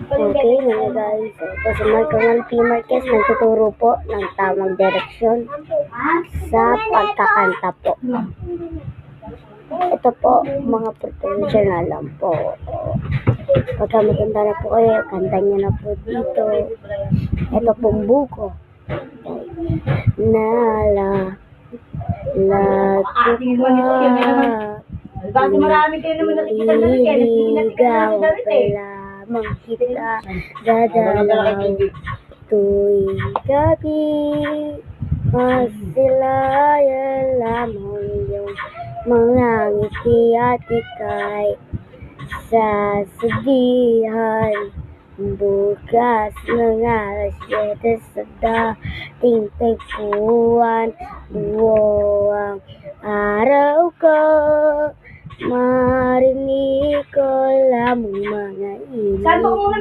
Okay, mga guys. Ito si Marconal P. Marquez nagtuturo po ng tamang direksyon sa pagkakanta po. Ito po, mga professional lang po. Pagka maganda na po kayo, kanta nyo na po dito. Ito pong buko. Nala, Basta marami kayo naman nakikita na rin kaya iligaw lamang kita dadalaw tuwing gabi masilayan lamang yung mga ngiti at ika'y sasabihan bukas ng alas 7 sa dating tagpuan buwang araw ko marinig ko lamang mga Saan mo muna